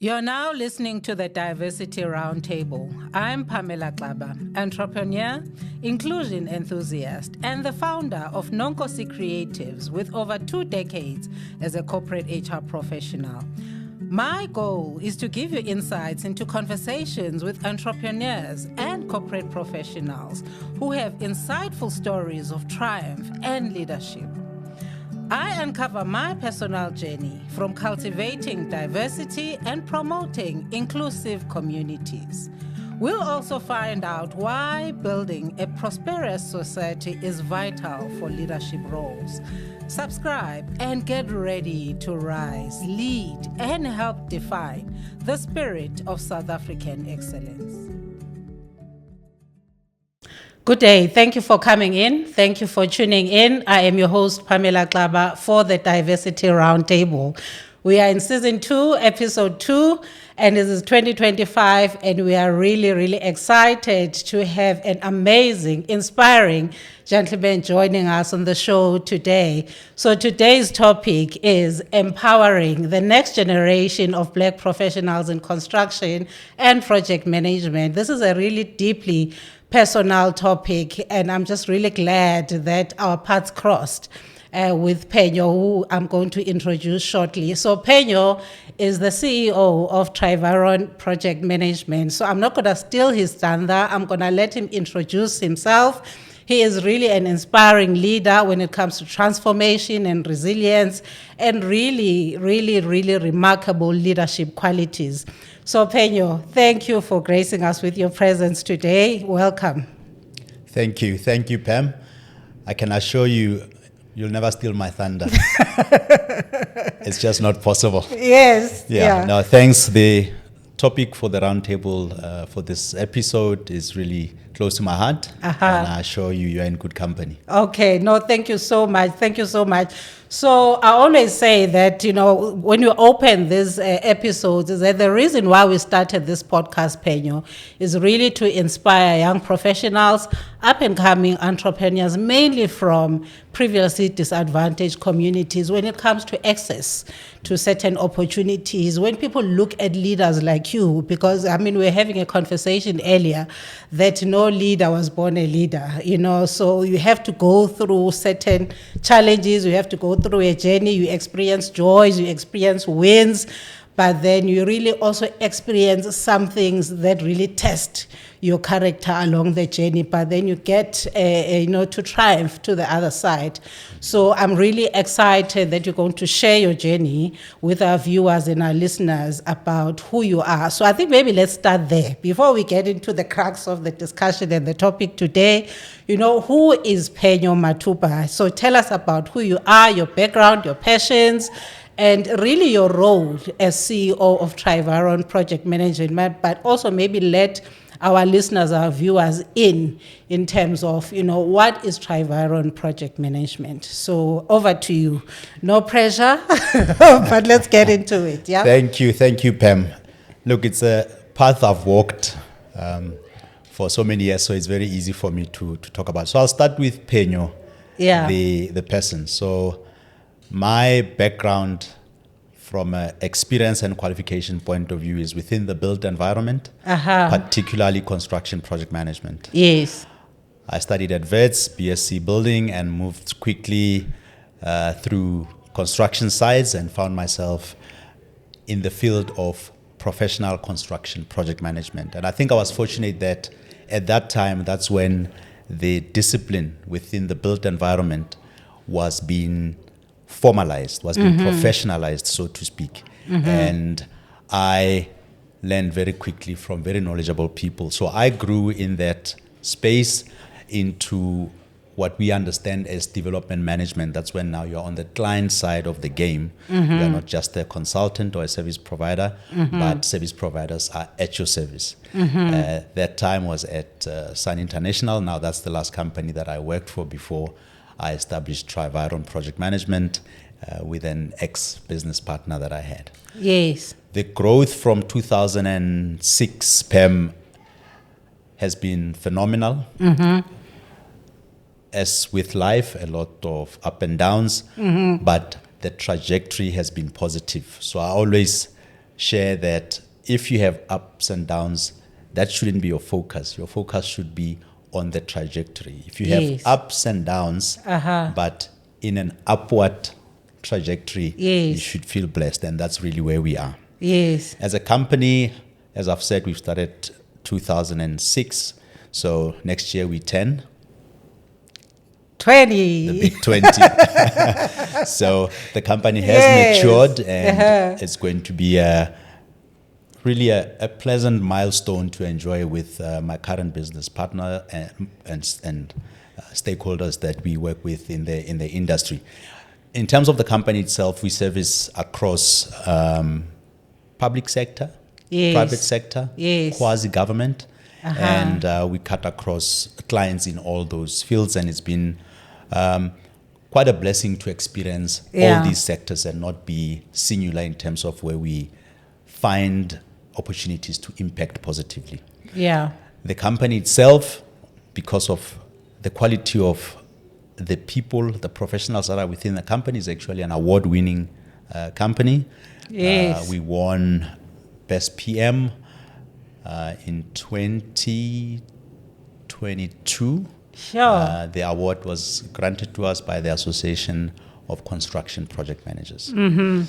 You're now listening to the Diversity Roundtable. I'm Pamela Klaba, entrepreneur, inclusion enthusiast, and the founder of Nonkosi Creatives with over 2 decades as a corporate HR professional. My goal is to give you insights into conversations with entrepreneurs and corporate professionals who have insightful stories of triumph and leadership. I uncover my personal journey from cultivating diversity and promoting inclusive communities. We'll also find out why building a prosperous society is vital for leadership roles. Subscribe and get ready to rise, lead, and help define the spirit of South African excellence. Good day. Thank you for coming in. Thank you for tuning in. I am your host, Pamela Klaba, for the Diversity Roundtable. We are in Season 2, Episode 2, and this is 2025, and we are really, really excited to have an amazing, inspiring gentleman joining us on the show today. So today's topic is empowering the next generation of Black professionals in construction and project management. This is a really deeply personal topic, and I'm just really glad that our paths crossed with Phenyo, who I'm going to introduce shortly. So Phenyo is the CEO of Triviron Project Management. So I'm not going to steal his thunder. I'm going to let him introduce himself. He is really an inspiring leader when it comes to transformation and resilience and really, really, really remarkable leadership qualities. So Phenyo, thank you for gracing us with your presence today. Welcome. Thank you. Thank you, Pam. I can assure you, you'll never steal my thunder. It's just not possible. Yes. Yeah. No, thanks. The topic for the roundtable for this episode is really close to my heart. And I assure you, you're in good company. Okay. No, thank you so much. Thank you so much. So I always say that, when you open these episodes, is that the reason why we started this podcast, Phenyo, is really to inspire young professionals, up-and-coming entrepreneurs, mainly from previously disadvantaged communities when it comes to access to certain opportunities. When people look at leaders like you, because, we were having a conversation earlier that no leader was born a leader, so you have to go through certain challenges, you have to go through a journey, you experience joys, you experience wins, but then you really also experience some things that really test your character along the journey, but then you get, to triumph to the other side. So I'm really excited that you're going to share your journey with our viewers and our listeners about who you are. So I think maybe let's start there before we get into the crux of the discussion and the topic today. Who is Phenyo Mathopa? So tell us about who you are, your background, your passions, and really your role as CEO of Triviron Project Management, but also maybe let our listeners, our viewers in terms of, what is Triviron Project Management? So over to you. No pressure, but let's get into it. Yeah. Thank you, Pam. Look, it's a path I've walked for so many years, so it's very easy for me to talk about. So I'll start with Phenyo, the person. So my background from an experience and qualification point of view is within the built environment, particularly construction project management. Yes. I studied at Wits, BSc Building, and moved quickly through construction sites and found myself in the field of professional construction project management. And I think I was fortunate that at that time, that's when the discipline within the built environment was being formalized, was being professionalized, so to speak. And I learned very quickly from very knowledgeable people. So I grew in that space into what we understand as development management. That's when now you're on the client side of the game. You're not just a consultant or a service provider, but service providers are at your service. That time was at Sun International. Now that's the last company that I worked for before I established Triviron Project Management with an ex-business partner that I had. Yes. The growth from 2006, Pam, has been phenomenal. As with life, a lot of up and downs, but the trajectory has been positive. So I always share that if you have ups and downs, that shouldn't be your focus. Your focus should be on the trajectory. If you have Yes. ups and downs, but in an upward trajectory, you Yes. should feel blessed, and that's really where we are. Yes. As a company, as I've said, we've started 2006, so next year we 10. 20. The big 20. So the company has Yes. matured, and it's going to be really a pleasant milestone to enjoy with my current business partner and stakeholders that we work with in the industry. In terms of the company itself, we service across public sector, Yes. private sector, Yes. quasi-government, and we cut across clients in all those fields, and it's been quite a blessing to experience all these sectors and not be singular in terms of where we find opportunities to impact positively. Yeah. The company itself, because of the quality of the people, the professionals that are within the company, is actually an award-winning company. Yes. We won Best PM in 2022. Sure. The award was granted to us by the Association of Construction Project Managers.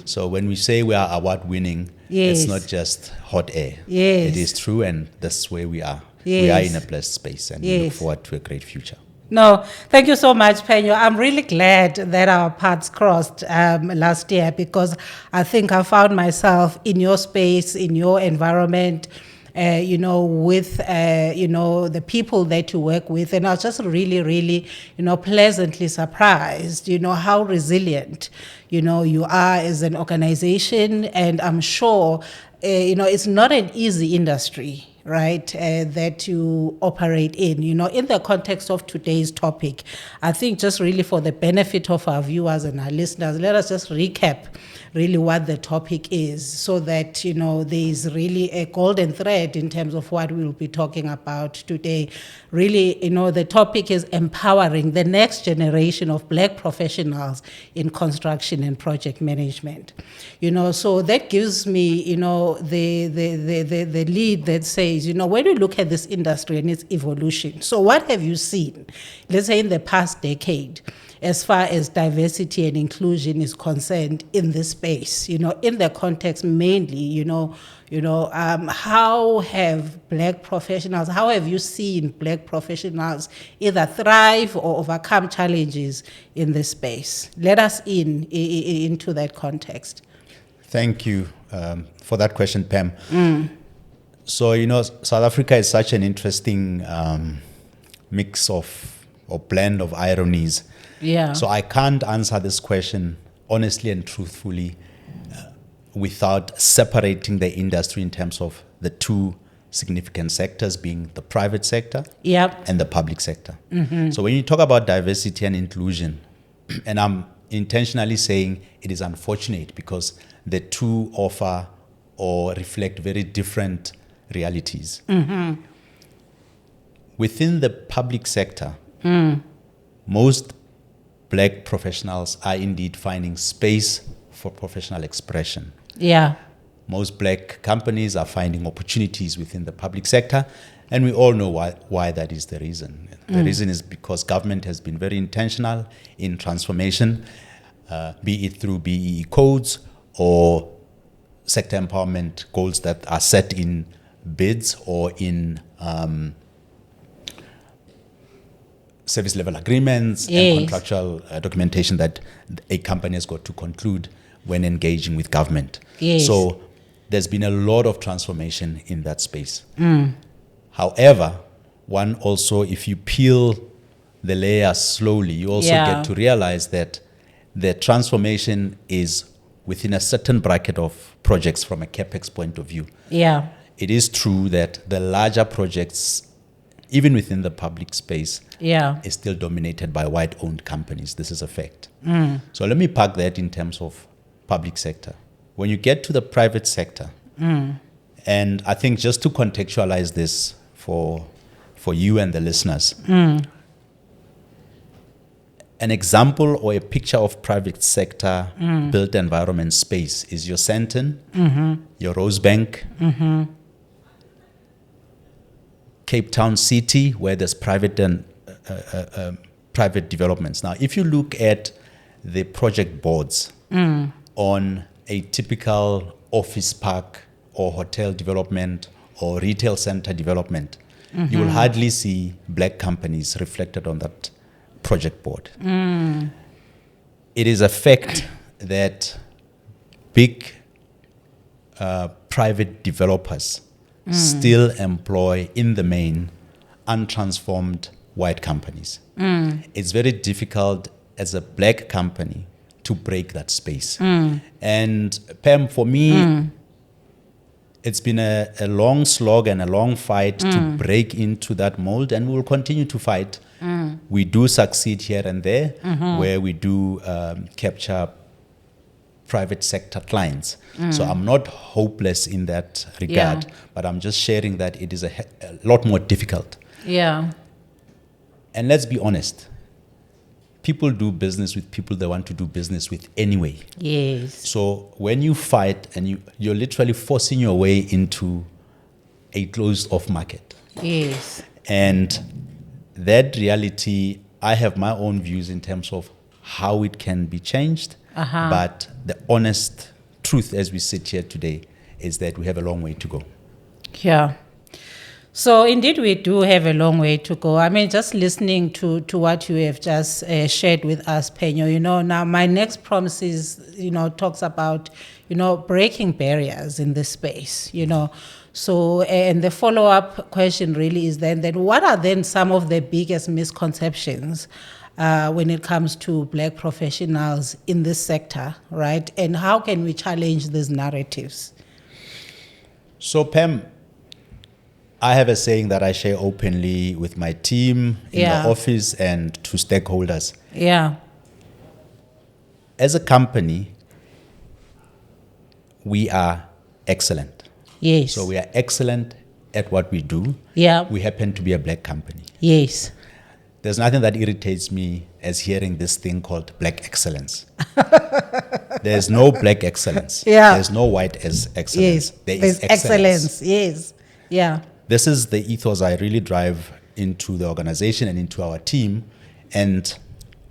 So when we say we are award-winning, Yes. it's not just hot air. Yes. It is true, and that's where we are. We are Yes. in a blessed space, and we look Yes. forward to a great future. No, thank you so much, Phenyo. I'm really glad that our paths crossed last year, because I think I found myself in your space, in your environment, with, the people that you work with. And I was just really, really, pleasantly surprised, how resilient, you are as an organization. And I'm sure, it's not an easy industry, right, that you operate in. In the context of today's topic, I think just really for the benefit of our viewers and our listeners, let us just recap really what the topic is, so that, there is really a golden thread in terms of what we'll be talking about today. Really, the topic is empowering the next generation of Black professionals in construction and project management. So that gives me, the lead that says, when you look at this industry and its evolution, so what have you seen, let's say in the past decade, as far as diversity and inclusion is concerned in this space, in the context mainly, how have Black professionals, how have you seen Black professionals either thrive or overcome challenges in this space? Let us into that context. Thank you for that question, Pam. So, South Africa is such an interesting mix or blend of ironies. Yeah. So I can't answer this question honestly and truthfully without separating the industry in terms of the two significant sectors, being the private sector and the public sector. So when you talk about diversity and inclusion, and I'm intentionally saying it is unfortunate because the two offer or reflect very different realities. Within the public sector, most Black professionals are indeed finding space for professional expression. Yeah. Most Black companies are finding opportunities within the public sector, and we all know why that is the reason. The reason is because government has been very intentional in transformation, be it through BEE codes or sector empowerment goals that are set in bids or in service level agreements and contractual documentation that a company has got to conclude when engaging with government. So there's been a lot of transformation in that space. However, one also, if you peel the layers slowly, you also get to realize that the transformation is within a certain bracket of projects from a CapEx point of view. Yeah. It is true that the larger projects, even within the public space, is still dominated by white-owned companies. This is a fact. So let me park that in terms of public sector. When you get to the private sector, and I think just to contextualize this for you and the listeners, an example or a picture of private sector built environment space is your Sandton, your Rosebank, Cape Town City, where there's private and private developments. Now, if you look at the project boards on a typical office park or hotel development or retail center development, you will hardly see black companies reflected on that project board. It is a fact that big private developers still employ, in the main, untransformed white companies. It's very difficult as a black company to break that space. And Pam, for me, it's been a long slog and a long fight to break into that mold, and we will continue to fight. We do succeed here and there, where we do capture private sector clients. So I'm not hopeless in that regard, but I'm just sharing that it is a lot more difficult. Yeah. And let's be honest, people do business with people they want to do business with anyway. Yes. So when you fight and you're literally forcing your way into a closed off market. Yes. And that reality, I have my own views in terms of how it can be changed. But the honest truth as we sit here today is that we have a long way to go. Yeah. So indeed, we do have a long way to go. I mean, just listening to what you have just shared with us, Phenyo, now my next promise is, talks about, breaking barriers in this space, So, and the follow-up question really is then what are then some of the biggest misconceptions when it comes to black professionals in this sector, right? And how can we challenge these narratives? So, Pam, I have a saying that I share openly with my team in the office and to stakeholders. Yeah. As a company, we are excellent. Yes. So we are excellent at what we do. Yeah. We happen to be a black company. Yes. There's nothing that irritates me as hearing this thing called black excellence. There's no black excellence. Yeah. There's no white excellence. Yes. There's excellence. Yes. Yeah. This is the ethos I really drive into the organization and into our team. And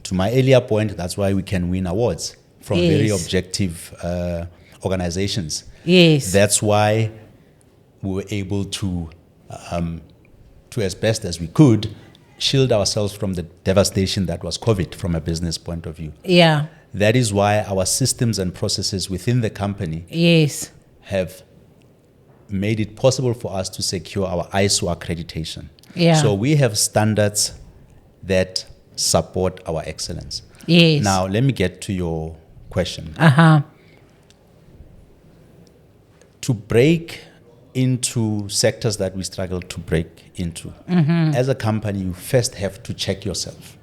to my earlier point, that's why we can win awards from very objective organizations. Yes. That's why we were able to as best as we could, shield ourselves from the devastation that was COVID from a business point of view. Yeah. That is why our systems and processes within the company have made it possible for us to secure our ISO accreditation. Yeah. So we have standards that support our excellence. Yes. Now, let me get to your question. To break into sectors that we struggle to break into, as a company, you first have to check yourself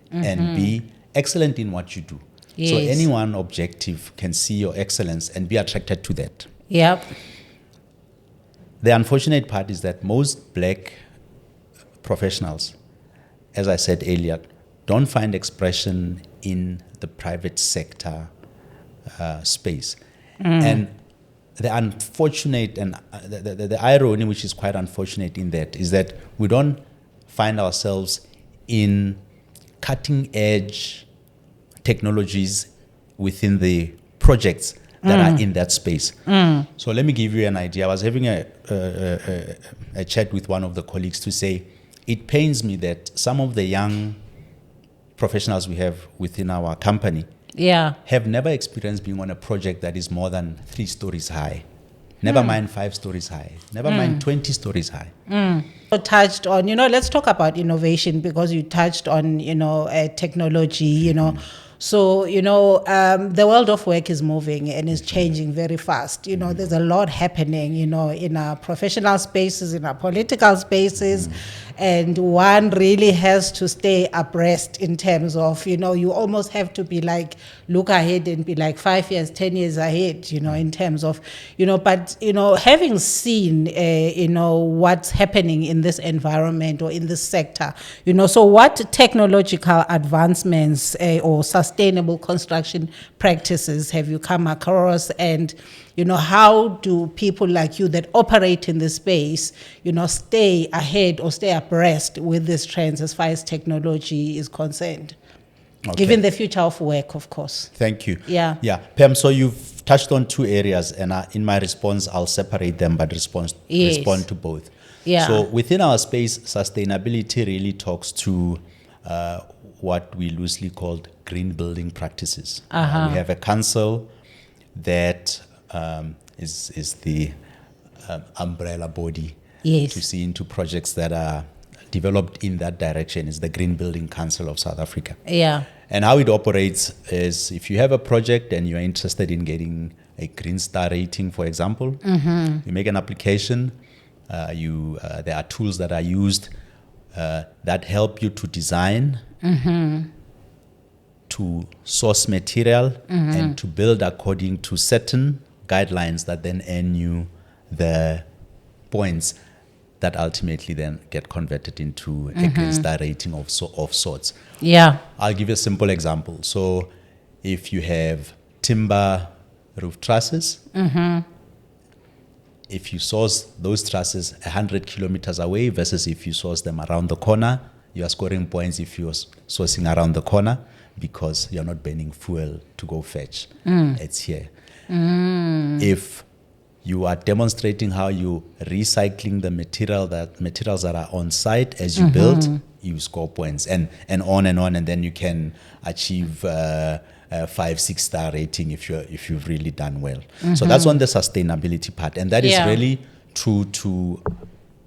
and be excellent in what you do. Yes. So anyone objective can see your excellence and be attracted to that. Yep. The unfortunate part is that most black professionals, as I said earlier, don't find expression in the private sector space. And the unfortunate and the irony, which is quite unfortunate in that, is that we don't find ourselves in cutting edge technologies within the projects that are in that space. So let me give you an idea. I was having a chat with one of the colleagues to say, it pains me that some of the young professionals we have within our company have never experienced being on a project that is more than 3 stories high. Never mind 5 stories high. Never mind 20 stories high. You touched on, let's talk about innovation, because you touched on, technology, So, the world of work is moving and is changing very fast. There's a lot happening, in our professional spaces, in our political spaces. and one really has to stay abreast in terms of, you almost have to be like, look ahead and be like 5 years, 10 years ahead, in terms of, but, having seen, what's happening in this environment or in this sector, so what technological advancements or sustainable construction practices have you come across, and how do people like you that operate in this space stay ahead or stay abreast with these trends as far as technology is concerned, given the future of work, of course? Thank you. Yeah. Pam, so you've touched on two areas, and in my response I'll separate them but respond to both. Yeah. So within our space, sustainability really talks to what we loosely called green building practices. We have a council that is the umbrella body to see into projects that are developed in that direction. Is the Green Building Council of South Africa. Yeah. And how it operates is, if you have a project and you're interested in getting a Green Star rating, for example, you make an application. There are tools that are used that help you to design, to source material, and to build according to certain guidelines that then earn you the points that ultimately then get converted into a Green Star rating of sorts. Yeah. I'll give you a simple example. So if you have timber roof trusses, if you source those trusses 100 kilometers away versus if you source them around the corner, you are scoring points if you're sourcing around the corner, because you're not burning fuel to go fetch. It's here. If you are demonstrating how you recycling the materials that are on site as you build, you score points, and on, and then you can achieve a 5-6 star rating if you've really done well. So that's on the sustainability part, and that is really true to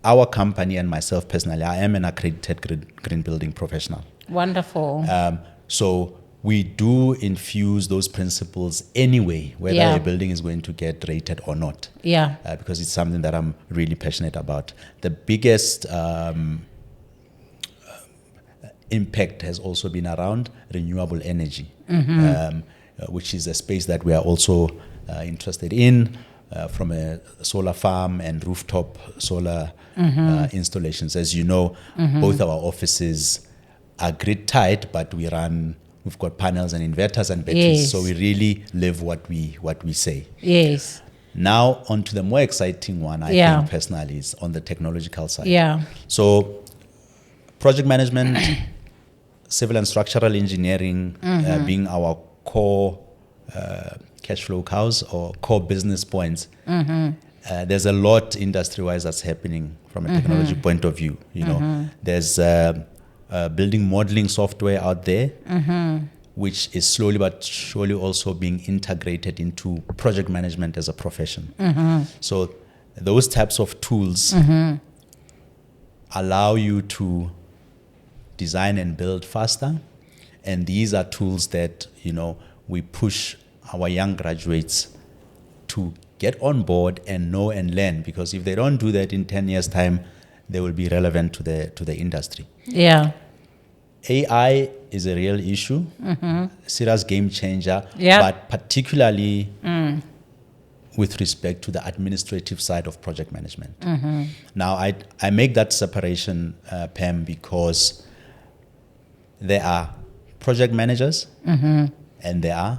our company and myself personally. I am an accredited green building professional. Wonderful. So we do infuse those principles anyway, whether a building is going to get rated or not. Yeah. Because it's something that I'm really passionate about. The biggest impact has also been around renewable energy, which is a space that we are also interested in, from a solar farm and rooftop solar installations. As you know, both our offices are grid tied, but we've got panels and inverters and batteries, so we really live what we say. Yes. Now, on to the more exciting one, I think personally, is on the technological side. Yeah. So, project management, civil and structural engineering being our core cash flow cows or core business points. There's a lot industry-wise that's happening from a technology point of view. There's building modeling software out there, which is slowly but surely also being integrated into project management as a profession. So those types of tools allow you to design and build faster, and these are tools that we push our young graduates to get on board and know and learn, because if they don't do that in 10 years' time, they will be relevant to the industry. Yeah. AI is a real issue, serious game changer, but particularly with respect to the administrative side of project management. Now, I make that separation, Pam, because there are project managers and there are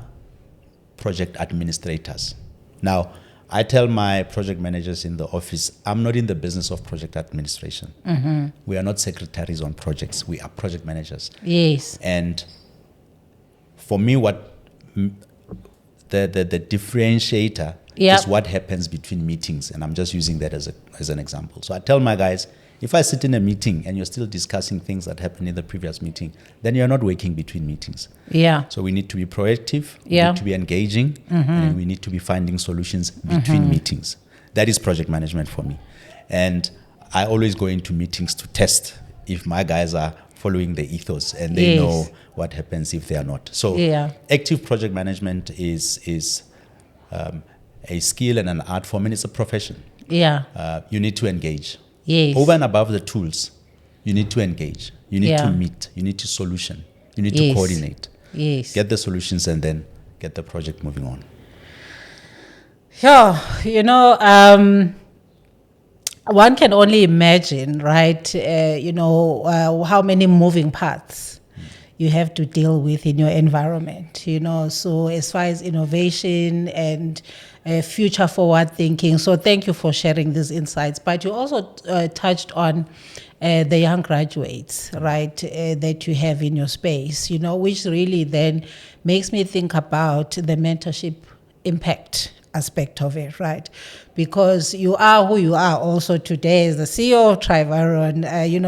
project administrators. Now, I tell my project managers in the office, I'm not in the business of project administration. We are not secretaries on projects. We are project managers. Yes. And for me, what the differentiator is what happens between meetings. And I'm just using that as an example. So I tell my guys, if I sit in a meeting and you're still discussing things that happened in the previous meeting, then you're not working between meetings. Yeah. So we need to be proactive, we need to be engaging, and we need to be finding solutions between meetings. That is project management for me. And I always go into meetings to test if my guys are following the ethos and they know what happens if they are not. So active project management is a skill and an art form, and it's a profession. Yeah. You need to engage. Yes. Over and above the tools, you need to engage. You need to Yeah. meet. You need to solution. You need to Yes. coordinate. Yes. Get the solutions and then get the project moving on. Yeah, one can only imagine, right? How many moving parts you have to deal with in your environment. So as far as innovation and future forward thinking. So thank you for sharing these insights. But you also touched on the young graduates, right? That you have in your space. Which really then makes me think about the mentorship impact aspect of it, right? Because you are who you are also today as the CEO of Triviron.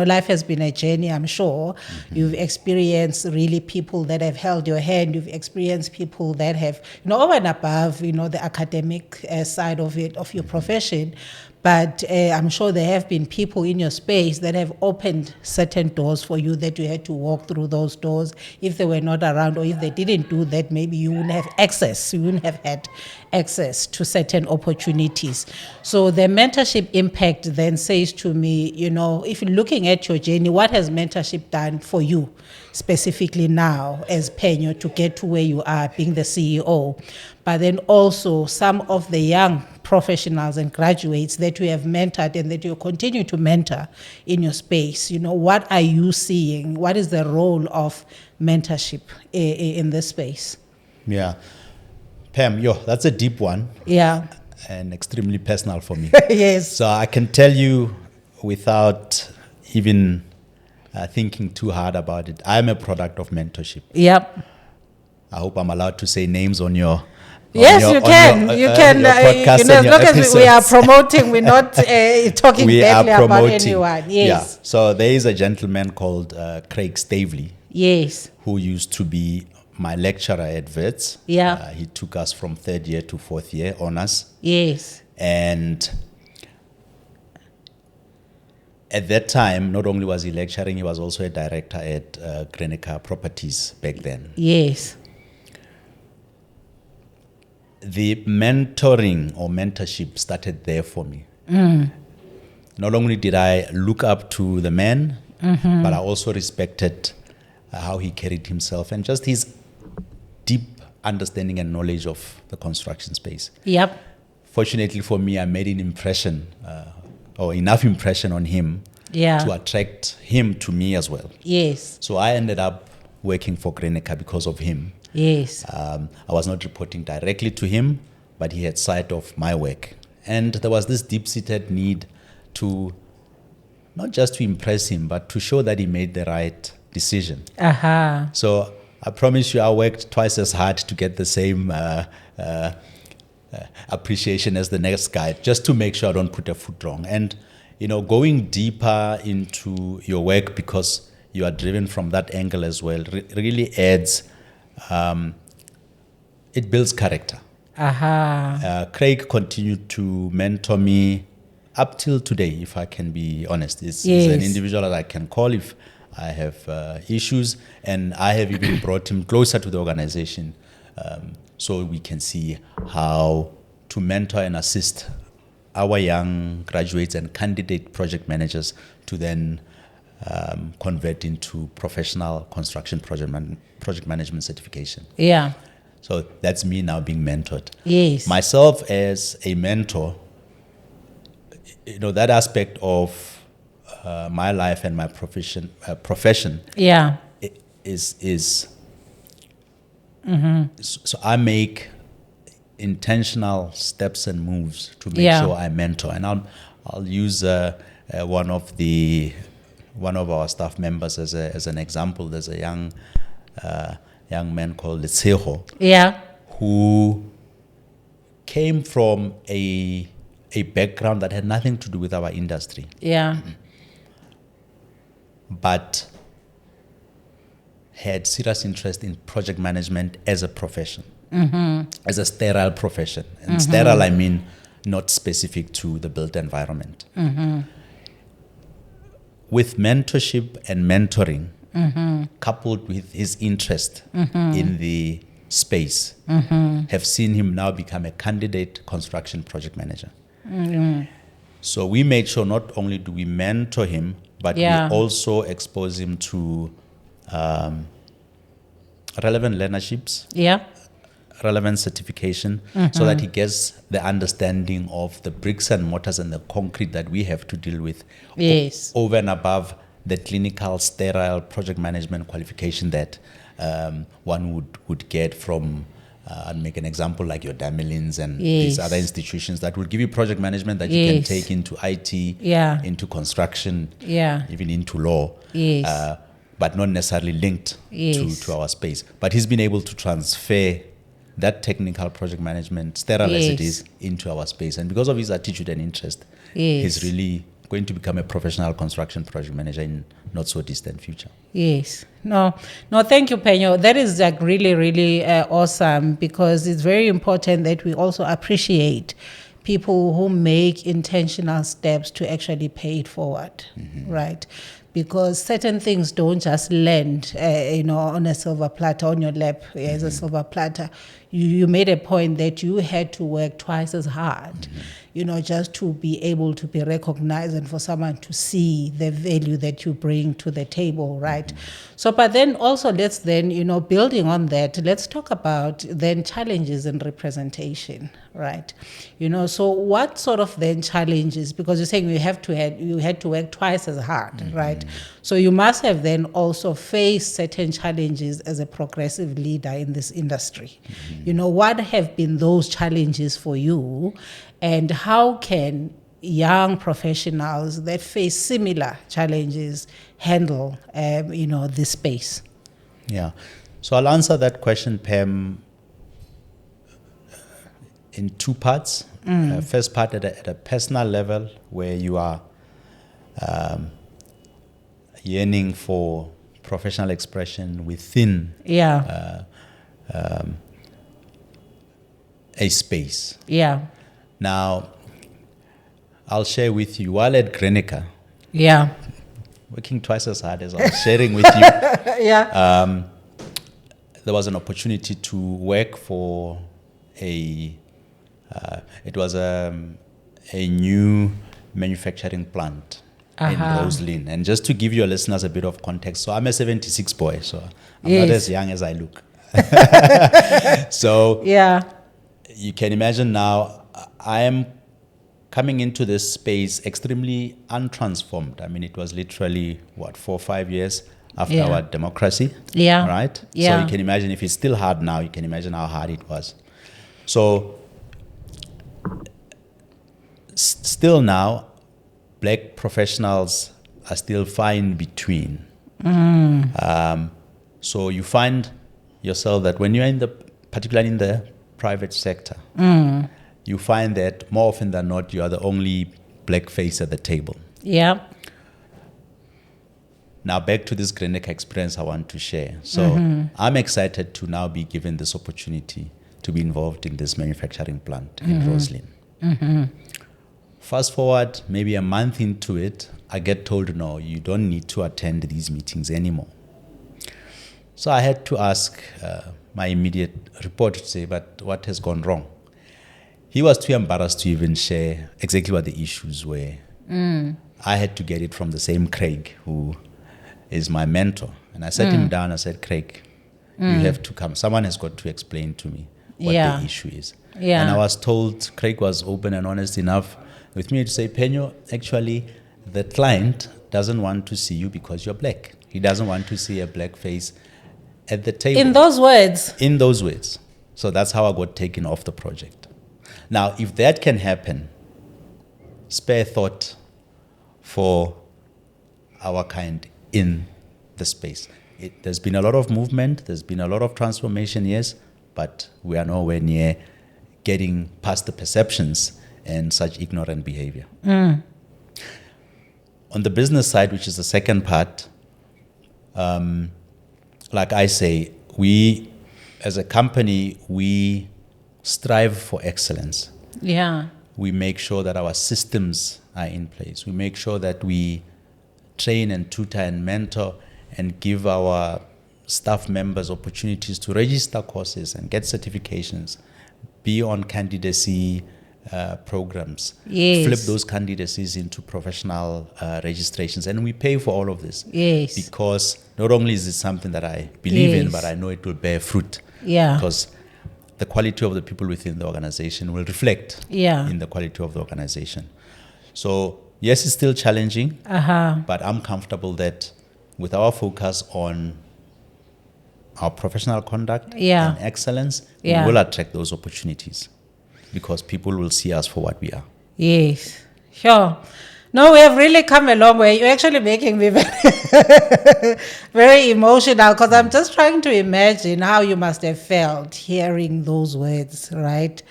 Life has been a journey, I'm sure. Mm-hmm. You've experienced really people that have held your hand. You've experienced people that have, over and above, the academic side of it, of your profession. But I'm sure there have been people in your space that have opened certain doors for you that you had to walk through those doors. If they were not around, or if they didn't do that, maybe you wouldn't have access. You wouldn't have had access to certain opportunities. So the mentorship impact then says to me, if you're looking at your journey, what has mentorship done for you specifically now as Phenyo to get to where you are, being the CEO? But then also some of the young professionals and graduates that you have mentored and that you continue to mentor in your space. What are you seeing? What is the role of mentorship in this space? Yeah. Pam, that's a deep one. Yeah. And extremely personal for me. Yes. So I can tell you without even thinking too hard about it, I'm a product of mentorship. Yep. I hope I'm allowed to say names on your... Yes, you can. You can. As long as we are promoting, we're not talking badly about anyone. Yes. Yeah. So there is a gentleman called Craig Stavely. Yes. Who used to be my lecturer at Wits. Yeah. He took us from third year to fourth year honors. Yes. And at that time, not only was he lecturing, he was also a director at Grenica Properties back then. Yes. The mentoring or mentorship started there for me. Not only did I look up to the man, but I also respected how he carried himself and just his deep understanding and knowledge of the construction space. Yep. Fortunately for me, I made an impression or enough impression on him to attract him to me as well. Yes. So I ended up working for Grenica because of him. Yes. I was not reporting directly to him, but he had sight of my work. And there was this deep-seated need to, not just to impress him, but to show that he made the right decision. So I promise you I worked twice as hard to get the same appreciation as the next guy, just to make sure I don't put a foot wrong. And, going deeper into your work because you are driven from that angle as well, really adds... it builds character. Craig continued to mentor me up till today, if I can be honest. He's an individual that I can call if I have issues, and I have even brought him closer to the organization so we can see how to mentor and assist our young graduates and candidate project managers to then convert into professional construction project management certification. Yeah. So that's me now being mentored. Yes. Myself as a mentor, that aspect of my life and my profession. Yeah. Is. So I make intentional steps and moves to make sure I mentor, and I'll use one of our staff members as an example. There's a young man called Letseho, who came from a background that had nothing to do with our industry. But had serious interest in project management as a profession, as a sterile profession. And sterile, I mean not specific to the built environment. With mentorship and mentoring, coupled with his interest in the space, have seen him now become a candidate construction project manager. So we made sure not only do we mentor him, but Yeah. we also expose him to relevant learnerships, Yeah. relevant certification, so that he gets the understanding of the bricks and mortars and the concrete that we have to deal with Yes. over and above the clinical sterile project management qualification that one would get from I'll make an example like your Damelins and these Yes. other institutions that will give you project management that you can Yes. take into IT, Yeah. into construction, Yeah. even into law, Yes. but not necessarily linked Yes. to our space. But he's been able to transfer that technical project management, sterile as it Yes. is, into our space. And because of his attitude and interest, Yes. he's really going to become a professional construction project manager in not so distant future. Yes. No, thank you, Phenyo. That is like really, really awesome, because it's very important that we also appreciate people who make intentional steps to actually pay it forward, right? Because certain things don't just land, on a silver platter, on your lap as a silver platter. You made a point that you had to work twice as hard, just to be able to be recognized and for someone to see the value that you bring to the table, right? So, but then also let's then, building on that, let's talk about then challenges in representation, right? So what sort of then challenges, because you're saying you had to work twice as hard, right? So you must have then also faced certain challenges as a progressive leader in this industry. What have been those challenges for you, and how can young professionals that face similar challenges handle, this space? Yeah. So I'll answer that question, Pam, in two parts. First part at a personal level, where you are yearning for professional expression within Yeah. a space. Yeah. Now, I'll share with you, while at Grenica, Yeah. working twice as hard as I was sharing with you, Yeah. there was an opportunity to work for it was a new manufacturing plant in Roslyn. And just to give your listeners a bit of context, so I'm a 76 boy, so I'm not as young as I look. So Yeah. you can imagine now, I am coming into this space extremely untransformed. I mean, it was literally, 4 or 5 years after our democracy. Yeah. Right? Yeah. So you can imagine, if it's still hard now, you can imagine how hard it was. So still now, black professionals are still far in between. So you find yourself that when you're particularly in the private sector, you find that more often than not, you are the only black face at the table. Yeah. Now back to this Grenica experience I want to share. So I'm excited to now be given this opportunity to be involved in this manufacturing plant in Roslyn. Fast forward maybe a month into it, I get told, no, you don't need to attend these meetings anymore. So I had to ask my immediate reporter to say, but what has gone wrong? He was too embarrassed to even share exactly what the issues were. I had to get it from the same Craig, who is my mentor. And I sat him down, I said, Craig, you have to come. Someone has got to explain to me what the issue is. Yeah. And I was told, Craig was open and honest enough with me to say, Phenyo, actually, the client doesn't want to see you because you're black. He doesn't want to see a black face at the table. In those words. In those words. So that's how I got taken off the project. Now, if that can happen, spare thought for our kind in the space. There's been a lot of movement, there's been a lot of transformation, yes, but we are nowhere near getting past the perceptions and such ignorant behavior. On the business side, which is the second part, like I say, we, as a company, we strive for excellence. Yeah. We make sure that our systems are in place. We make sure that we train and tutor and mentor and give our staff members opportunities to register courses and get certifications, be on candidacy programs, Yes. flip those candidacies into professional registrations. And we pay for all of this. Yes. Because not only is it something that I believe in, Yes. but I know it will bear fruit. Yeah. Because the quality of the people within the organization will reflect Yeah. in the quality of the organization. So, yes, it's still challenging, but I'm comfortable that with our focus on our professional conduct Yeah. and excellence, Yeah. we will attract those opportunities because people will see us for what we are. Yes, sure. No, we have really come a long way. You're actually making me very emotional because I'm just trying to imagine how you must have felt hearing those words, right?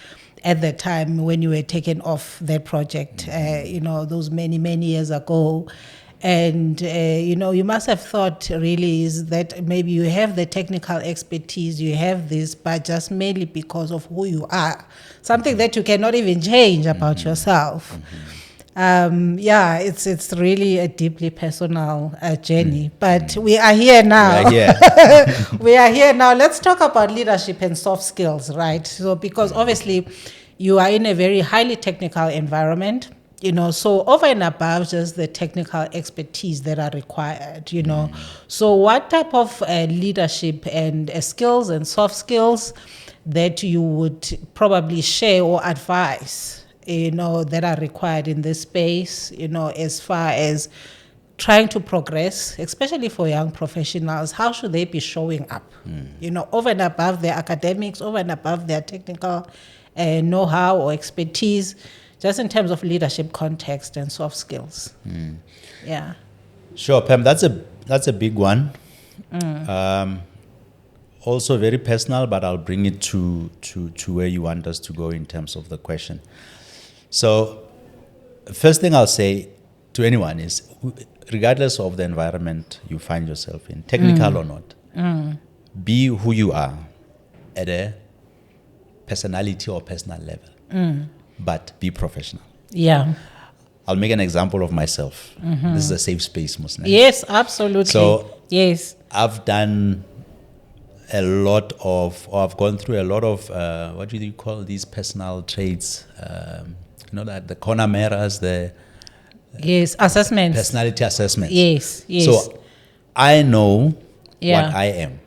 At the time when you were taken off that project, those many, many years ago. And, you must have thought really is that maybe you have the technical expertise, you have this, but just mainly because of who you are, something that you cannot even change about yourself. It's really a deeply personal journey, but we are here now. We are here. We are here now. Let's talk about leadership and soft skills, right? So, because obviously you are in a very highly technical environment, so over and above just the technical expertise that are required, So what type of leadership and skills and soft skills that you would probably share or advise, that are required in this space, as far as trying to progress, especially for young professionals, how should they be showing up, over and above their academics, over and above their technical know-how or expertise, just in terms of leadership context and soft skills. Yeah. Sure, Pam, that's a big one. Also very personal, but I'll bring it to where you want us to go in terms of the question. So, first thing I'll say to anyone is, regardless of the environment you find yourself in, technical or not, be who you are at a personality or personal level, but be professional. Yeah. I'll make an example of myself. This is a safe space, Musna. Yes, absolutely. So, yes, I've done a lot of, or I've gone through a lot of, what do you call these personal traits? That the Conameras, the yes, assessments. personality assessments. Yes, yes. So I know Yeah. what I am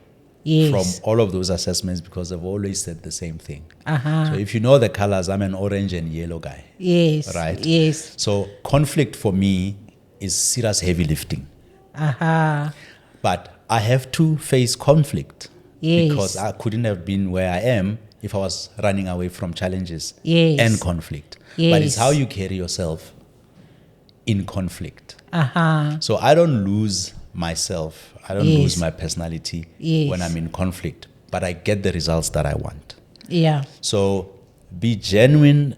Yes. from all of those assessments because I've always said the same thing. Uh-huh. So if you know the colors, I'm an orange and yellow guy. Yes. Right? Yes. So conflict for me is serious heavy lifting. But I have to face conflict Yes. because I couldn't have been where I am if I was running away from challenges Yes. and conflict. Yes. But it's how you carry yourself in conflict. Uh-huh. So I don't lose myself. I don't Yes. lose my personality Yes. when I'm in conflict, but I get the results that I want. Yeah. So be genuine,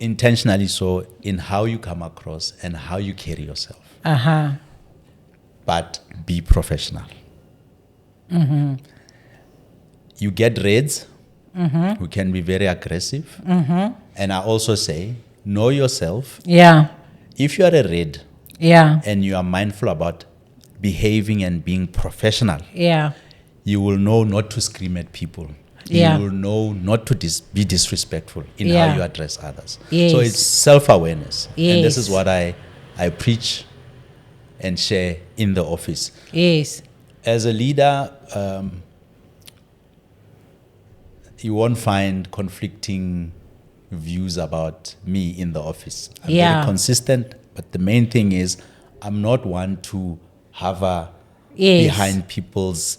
intentionally so, in how you come across and how you carry yourself. Uh-huh. But be professional. You get reds who can be very aggressive. And I also say, know yourself. Yeah. If you are a red Yeah. and you are mindful about behaving and being professional, Yeah. you will know not to scream at people. Yeah. You will know not to be disrespectful in Yeah. how you address others. Yes. So it's self-awareness. And this Yes. is what I preach and share in the office. Yes. As a leader, you won't find conflicting views about me in the office. I'm Yeah. very consistent, but the main thing is I'm not one to hover Yes. behind people's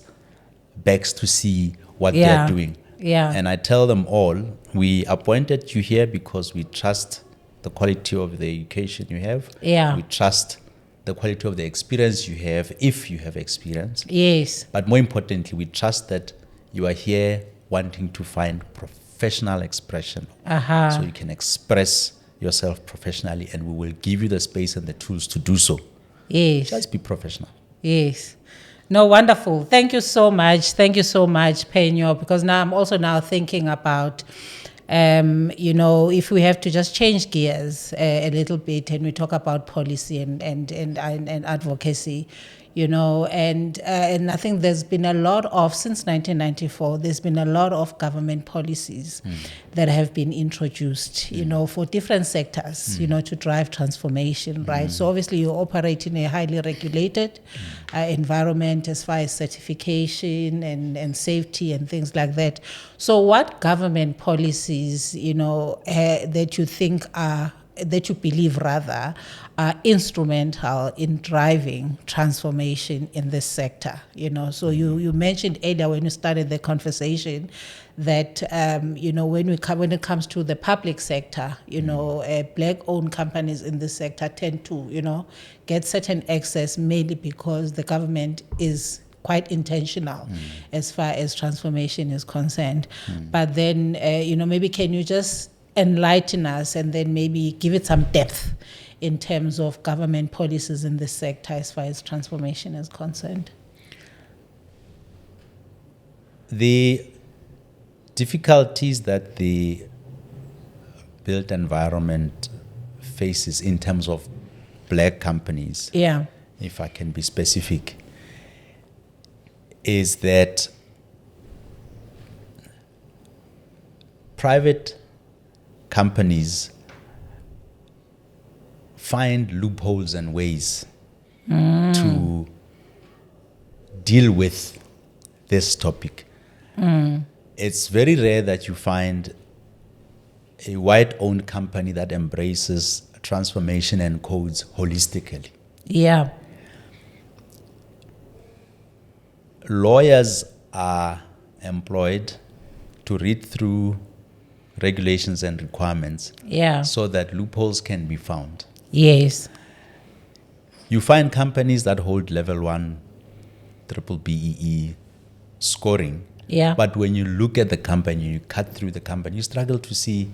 backs to see what Yeah. they're doing. Yeah. And I tell them all, we appointed you here because we trust the quality of the education you have. Yeah. We trust the quality of the experience you have, if you have experience. Yes. But more importantly, we trust that you are here wanting to find professional expression. Uh-huh. So you can express yourself professionally, and we will give you the space and the tools to do so. Yes. Just be professional. Yes. No, wonderful. Thank you so much. Thank you so much, Phenyo, because now I'm also now thinking about, if we have to just change gears a little bit and we talk about policy and advocacy, and I think there's been a lot of, since 1994, there's been a lot of government policies that have been introduced, for different sectors, to drive transformation, right? So obviously you operate in a highly regulated environment as far as certification and safety and things like that. So what government policies, that you think that you believe rather are instrumental in driving transformation in this sector? So you mentioned earlier when you started the conversation that when it comes to the public sector, black-owned companies in this sector tend to get certain access, mainly because the government is quite intentional as far as transformation is concerned. But then maybe can you just enlighten us and then maybe give it some depth in terms of government policies in this sector as far as transformation is concerned? The difficulties that the built environment faces in terms of black companies, if I can be specific, is that private companies find loopholes and ways to deal with this topic. It's very rare that you find a white-owned company that embraces transformation and codes holistically. Yeah. Lawyers are employed to read through regulations and requirements so that loopholes can be found. Yes. You find companies that hold level 1 triple BEE scoring, but when you look at the company, you cut through the company, you struggle to see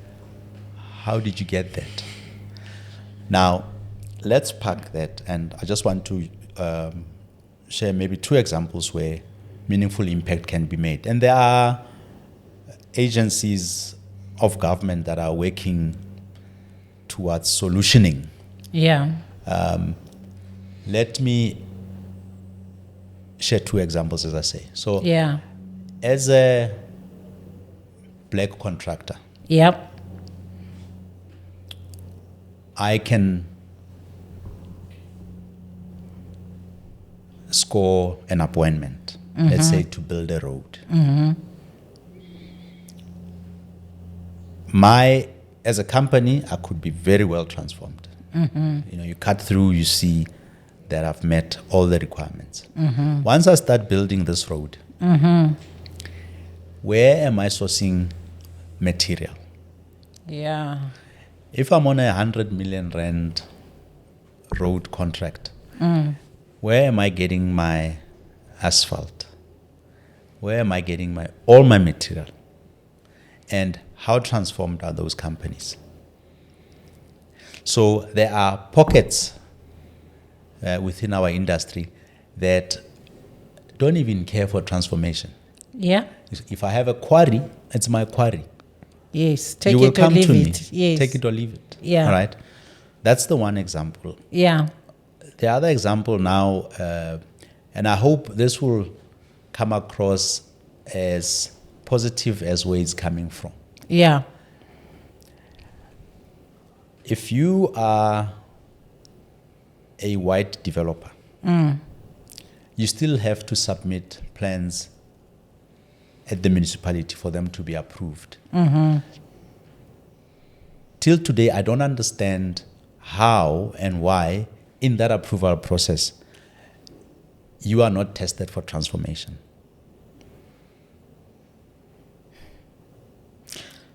how did you get that. Now, let's park that, and I just want to share maybe 2 examples where meaningful impact can be made. And there are agencies of government that are working towards solutioning. Let me share 2 examples, as I say. So, as a black contractor, I can score an appointment, let's say, to build a road. As a company, I could be very well transformed. You cut through, you see that I've met all the requirements. Once I start building this road, where am I sourcing material? If I'm on a 100 million rand road contract, where am I getting my asphalt? Where am I getting all my material? And how transformed are those companies? So there are pockets within our industry that don't even care for transformation. If I have a quarry, it's my quarry. Yes, take it or leave it. Yes. Take it or leave it. All right. That's the one example. The other example now, and I hope this will come across as positive as where it's coming from. If you are a white developer, you still have to submit plans at the municipality for them to be approved. Till today, I don't understand how and why in that approval process you are not tested for transformation.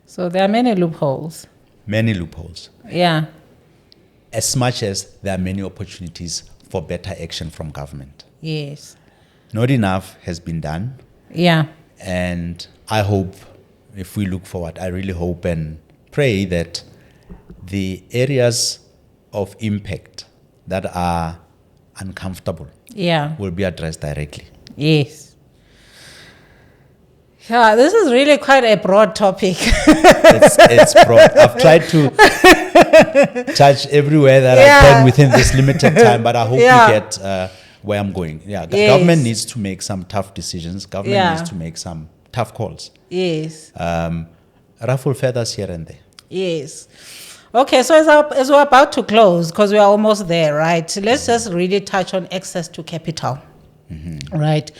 So there are many loopholes. Many loopholes. As much as there are many opportunities for better action from government. Not enough has been done. And I hope, if we look forward, I really hope and pray that the areas of impact that are uncomfortable will be addressed directly. This is really quite a broad topic. It's broad. I've tried to touch everywhere that I can within this limited time, but I hope we get where I'm going. Yeah, Yes. government needs to make some tough decisions. Government Yeah. needs to make some tough calls. Yes. Ruffle feathers here and there. Yes. Okay, so as we're about to close, because we are almost there, right? So let's just really touch on access to capital, right?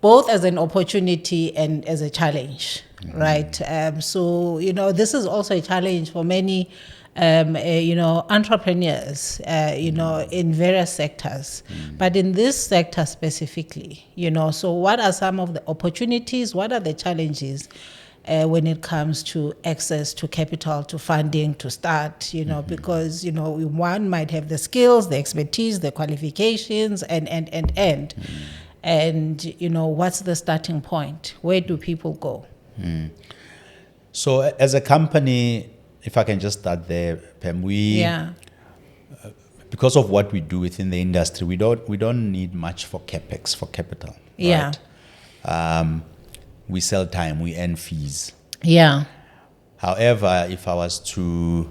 Both as an opportunity and as a challenge, right? So, this is also a challenge for many, entrepreneurs, in various sectors. But in this sector specifically, so what are some of the opportunities? What are the challenges? When it comes to access to capital, to funding, to start, because, one might have the skills, the expertise, the qualifications, and, what's the starting point? Where do people go? So as a company, if I can just start there, Pam, because of what we do within the industry, we don't need much for capex, for capital. Yeah. Right? We sell time, we earn fees. Yeah. However, if I was to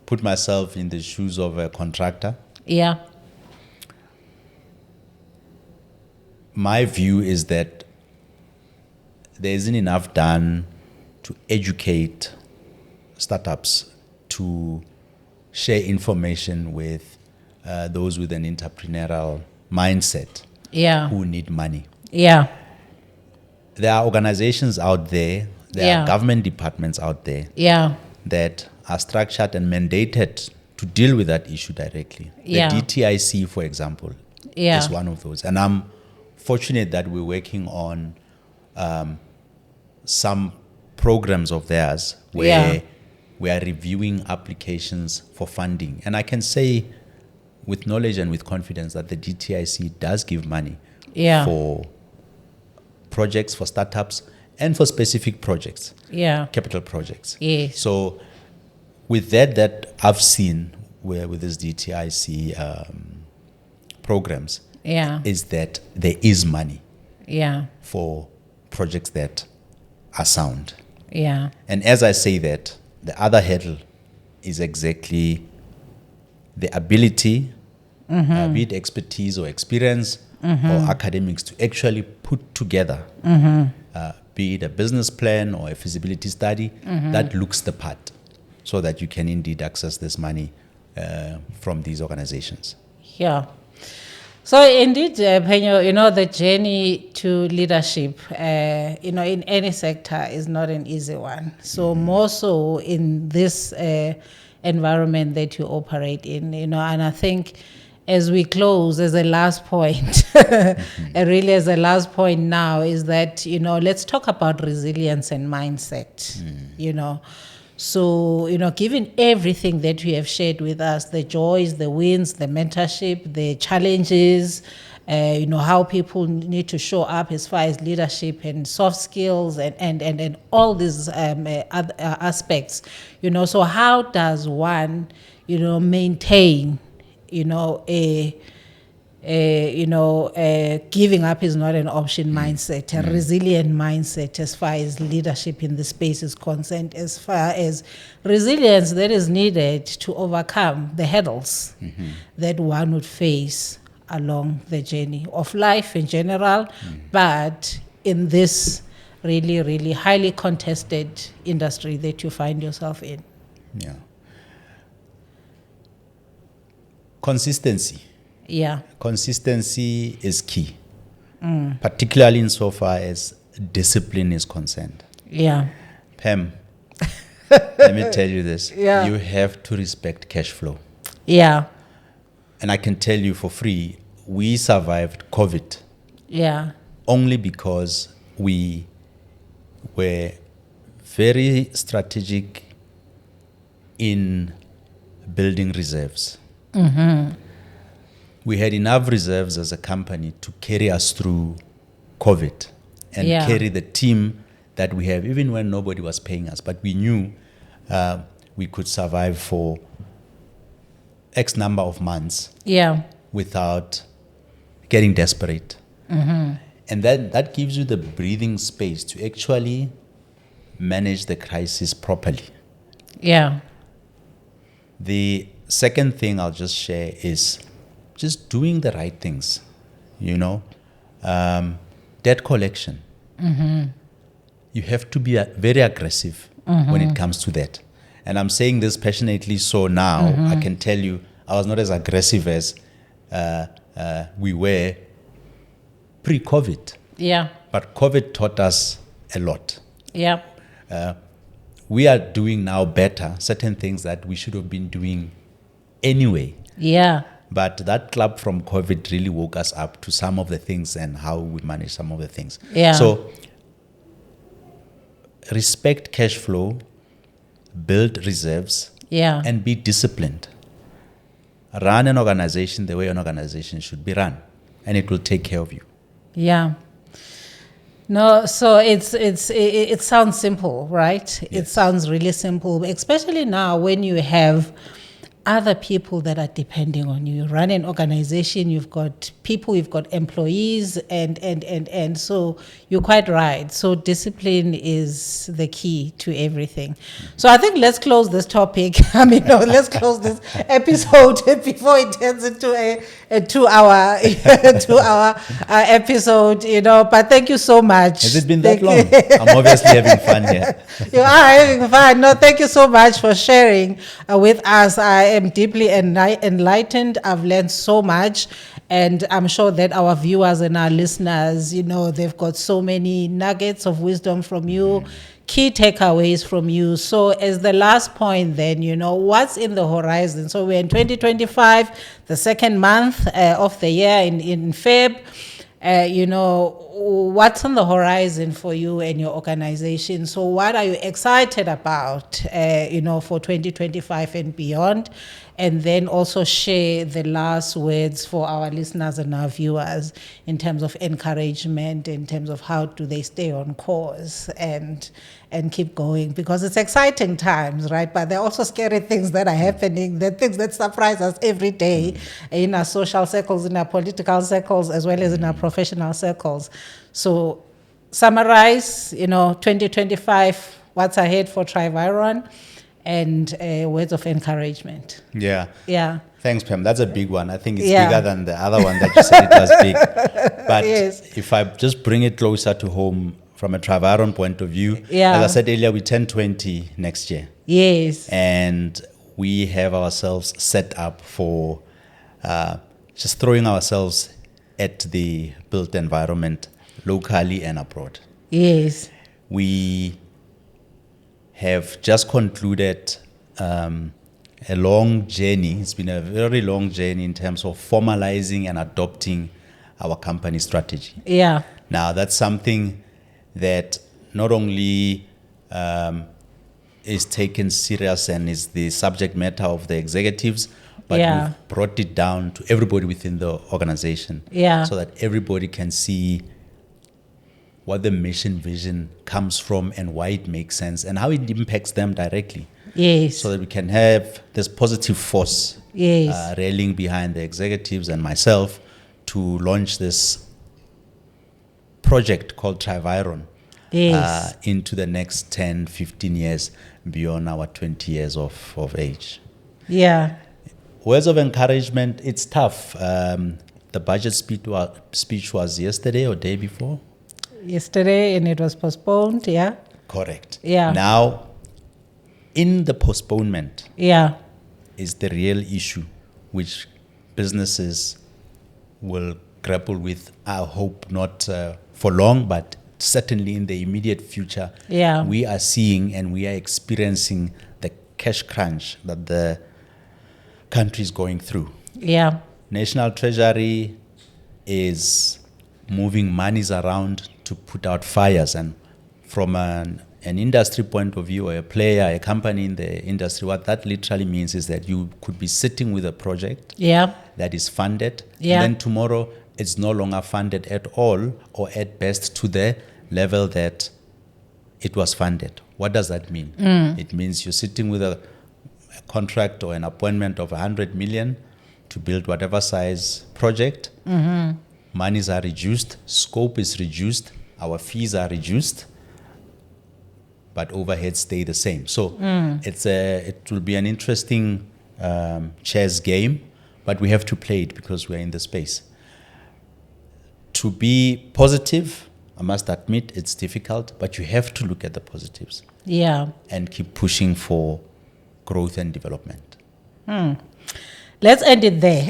put myself in the shoes of a contractor, Yeah. my view is that there isn't enough done to educate startups to share information with those with an entrepreneurial mindset Yeah. who need money. Yeah. There are organizations out there, there are government departments out there Yeah. that are structured and mandated to deal with that issue directly. Yeah. The DTIC, for example, is one of those. And I'm fortunate that we're working on some programs of theirs where we are reviewing applications for funding. And I can say with knowledge and with confidence that the DTIC does give money for projects, for startups, and for specific projects, capital projects. Yes. So with that I've seen where with this DTIC programs, is that there is money for projects that are sound. Yeah. And as I say that, the other hurdle is exactly the ability, be it expertise or experience or academics, to actually put together, be it a business plan or a feasibility study that looks the part, so that you can indeed access this money from these organizations. Yeah. So indeed, Phenyo, the journey to leadership, in any sector is not an easy one. So more so in this environment that you operate in, and I think as we close, as a last point, really as a last point now is that, let's talk about resilience and mindset, So, given everything that you have shared with us, the joys, the wins, the mentorship, the challenges, how people need to show up as far as leadership and soft skills and all these other aspects, so how does one, maintain, giving up is not an option mindset, a resilient mindset as far as leadership in the space is concerned, as far as resilience that is needed to overcome the hurdles that one would face along the journey of life in general, but in this really, really highly contested industry that you find yourself in. Yeah. Consistency. Yeah. Consistency is key, particularly insofar as discipline is concerned. Yeah. Pam, let me tell you this. Yeah. You have to respect cash flow. Yeah. And I can tell you for free, we survived COVID only because we were very strategic in building reserves. We had enough reserves as a company to carry us through COVID and carry the team that we have, even when nobody was paying us. But we knew we could survive for X number of months without getting desperate. And then that gives you the breathing space to actually manage the crisis properly. Yeah. The second thing I'll just share is just doing the right things. you know, debt collection. You have to be very aggressive when it comes to that. And I'm saying this passionately, so now I can tell you I was not as aggressive as we were pre-COVID. Yeah. But COVID taught us a lot. Yeah. We are doing now better certain things that we should have been doing anyway. Yeah. But that club from COVID really woke us up to some of the things and how we manage some of the things. Yeah. So respect cash flow, build reserves, Yeah. and be disciplined. Run an organization the way an organization should be run, and it will take care of you. Yeah. No, so it sounds simple, right? It Yes. sounds really simple, especially now when you have other people that are depending on you. You run an organization, you've got people, you've got employees, and so you're quite right. So discipline is the key to everything. So I think let's close this topic. I mean, no, let's close this episode before it turns into a 2-hour 2-hour episode. You know, but thank you so much. Has it been that long? I'm obviously having fun here. You are having fun. No, thank you so much for sharing with us. I am deeply enlightened. I've learned so much, and I'm sure that our viewers and our listeners, you know, they've got so many nuggets of wisdom from you, key takeaways from you. So as the last point then, you know, what's in the horizon? So we're in 2025, the second month of the year in Feb. You know, what's on the horizon for you and your organization? So what are you excited about, you know, for 2025 and beyond? And then also share the last words for our listeners and our viewers in terms of encouragement, in terms of how do they stay on course and keep going, because it's exciting times, right? But there are also scary things that are happening, the things that surprise us every day in our social circles, in our political circles, as well as in our professional circles. So summarize, you know, 2025, what's ahead for Triviron, and words of encouragement. Yeah. Yeah. Thanks, Pam. That's a big one. I think it's Yeah. bigger than the other one that you said it was big. But Yes. if I just bring it closer to home from a Triviron point of view, Yeah. as I said earlier, we turn 20 next year. Yes. And we have ourselves set up for just throwing ourselves at the built environment locally and abroad. Yes. We have just concluded a long journey. It's been a very long journey in terms of formalizing and adopting our company strategy. Yeah. Now, that's something that not only is taken serious and is the subject matter of the executives, but Yeah. we've brought it down to everybody within the organization, Yeah. so that everybody can see what the mission vision comes from and why it makes sense and how it impacts them directly, Yes. so that we can have this positive force Yes. railing behind the executives and myself to launch this project called Triviron Yes. into the next 10, 15 years beyond our 20 years of age. Yeah. Words of encouragement, it's tough. The budget speech was yesterday or day before? Yesterday, and it was postponed. Yeah. Correct. Yeah. Now, in the postponement Yeah. is the real issue, which businesses will grapple with, I hope not for long, but certainly in the immediate future. Yeah. We are seeing and we are experiencing the cash crunch that the country is going through. Yeah. National Treasury is moving monies around to put out fires, and from an industry point of view, or a player, a company in the industry, what that literally means is that you could be sitting with a project Yeah. that is funded, Yeah. and then tomorrow it's no longer funded at all, or at best to the level that it was funded. What does that mean? It means you're sitting with a contract or an appointment of 100 million to build whatever size project. Monies are reduced, scope is reduced, our fees are reduced, but overheads stay the same. So it will be an interesting chess game, but we have to play it because we're in the space. to be positive, I must admit it's difficult, but you have to look at the positives Yeah. and keep pushing for growth and development. Let's end it there.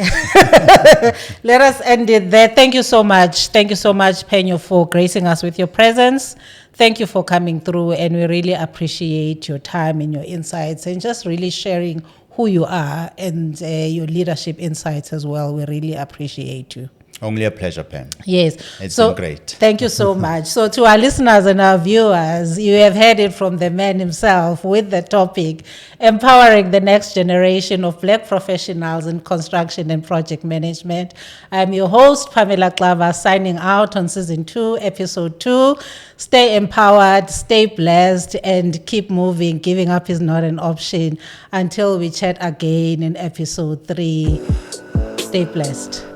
Let us end it there. Thank you so much. Thank you so much, Phenyo, for gracing us with your presence. Thank you for coming through, and we really appreciate your time and your insights and just really sharing who you are and your leadership insights as well. We really appreciate you. Only a pleasure, Pam. Yes. It's been great. Thank you so much. So to our listeners and our viewers, you have heard it from the man himself with the topic, empowering the next generation of Black professionals in construction and project management. I'm your host, Pamela Clava, signing out on season 2, episode 2. Stay empowered, stay blessed, and keep moving. Giving up is not an option. Until we chat again in episode 3, stay blessed.